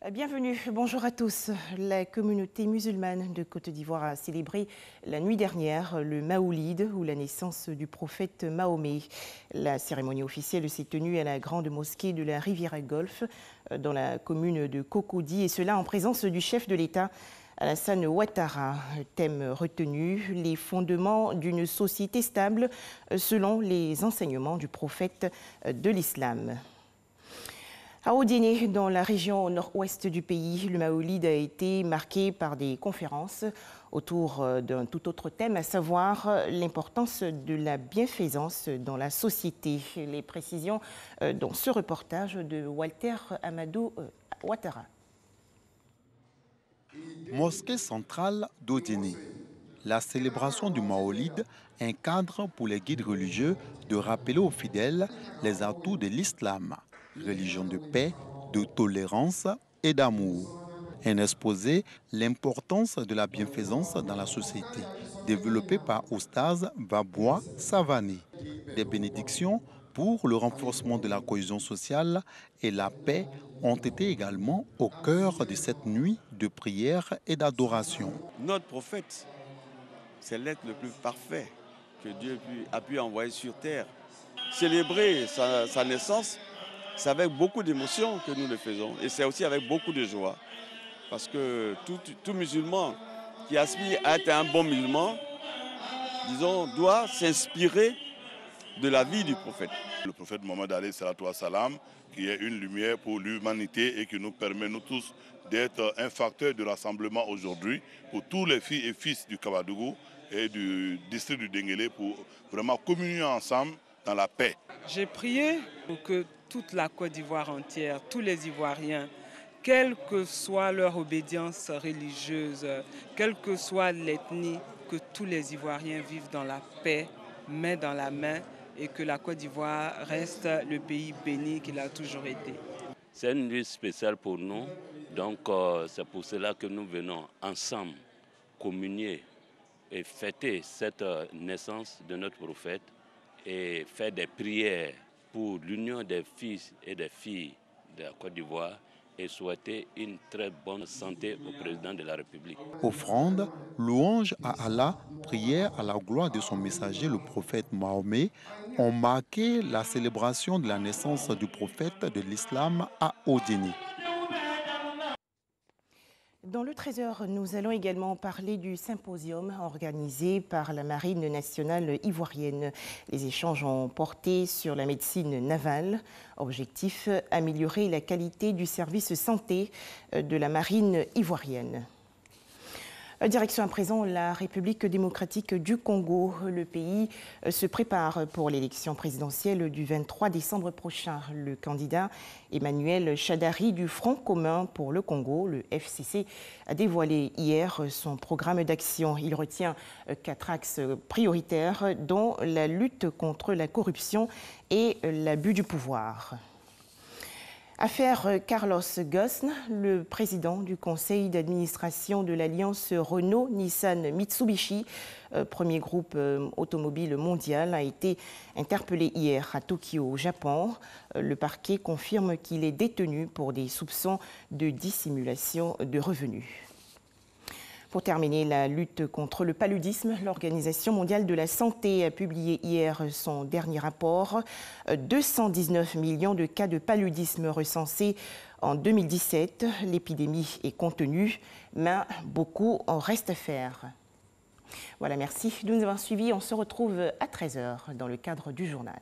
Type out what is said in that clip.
Bienvenue, bonjour à tous. La communauté musulmane de Côte d'Ivoire a célébré la nuit dernière le Maoulid, ou la naissance du prophète Mahomet. La cérémonie officielle s'est tenue à la grande mosquée de la Riviera Golfe, dans la commune de Cocody, et cela en présence du chef de l'État, Alassane Ouattara. Thème retenu, les fondements d'une société stable selon les enseignements du prophète de l'islam. À Odiéné, dans la région nord-ouest du pays, le Maoulid a été marqué par des conférences autour d'un tout autre thème, à savoir l'importance de la bienfaisance dans la société. Les précisions dans ce reportage de Walter Amadou Ouattara. Mosquée centrale d'Odiéné. La célébration du Maoulid, un cadre pour les guides religieux de rappeler aux fidèles les atouts de l'islam, religion de paix, de tolérance et d'amour. Un exposé, l'importance de la bienfaisance dans la société, développé par Oustaz Baboua Savané. Des bénédictions pour le renforcement de la cohésion sociale et la paix ont été également au cœur de cette nuit de prière et d'adoration. Notre prophète, c'est l'être le plus parfait que Dieu a pu envoyer sur terre. Célébrer sa naissance, c'est avec beaucoup d'émotion que nous le faisons. Et c'est aussi avec beaucoup de joie. Parce que tout musulman qui aspire à être un bon musulman, disons, doit s'inspirer de la vie du prophète. Le prophète Mohammed alayhi salatu wa salam, qui est une lumière pour l'humanité et qui nous permet, nous tous, d'être un facteur de rassemblement aujourd'hui pour tous les filles et fils du Kabadougou et du district du Denguélé pour vraiment communier ensemble dans la paix. J'ai prié pour que toute la Côte d'Ivoire entière, tous les Ivoiriens, quelle que soit leur obédience religieuse, quelle que soit l'ethnie, que tous les Ivoiriens vivent dans la paix, main dans la main, et que la Côte d'Ivoire reste le pays béni qu'il a toujours été. C'est une nuit spéciale pour nous, donc c'est pour cela que nous venons ensemble communier et fêter cette naissance de notre prophète et faire des prières pour l'union des fils et des filles de la Côte d'Ivoire et souhaiter une très bonne santé au président de la République. Offrande, louange à Allah, prière à la gloire de son messager, le prophète Mahomet, ont marqué la célébration de la naissance du prophète de l'islam à Odiéné. Dans le Trésor, nous allons également parler du symposium organisé par la Marine nationale ivoirienne. Les échanges ont porté sur la médecine navale. Objectif, améliorer la qualité du service santé de la Marine ivoirienne. Direction à présent la République démocratique du Congo. Le pays se prépare pour l'élection présidentielle du 23 décembre prochain. Le candidat Emmanuel Shadari du Front commun pour le Congo, le FCC, a dévoilé hier son programme d'action. Il retient 4 axes prioritaires, dont la lutte contre la corruption et l'abus du pouvoir. Affaire Carlos Ghosn, le président du conseil d'administration de l'alliance Renault-Nissan-Mitsubishi, premier groupe automobile mondial, a été interpellé hier à Tokyo, au Japon. Le parquet confirme qu'il est détenu pour des soupçons de dissimulation de revenus. Pour terminer, la lutte contre le paludisme, l'Organisation mondiale de la santé a publié hier son dernier rapport. 219 millions de cas de paludisme recensés en 2017. L'épidémie est contenue, mais beaucoup en reste à faire. Voilà, merci de nous avoir suivis. On se retrouve à 13h dans le cadre du journal.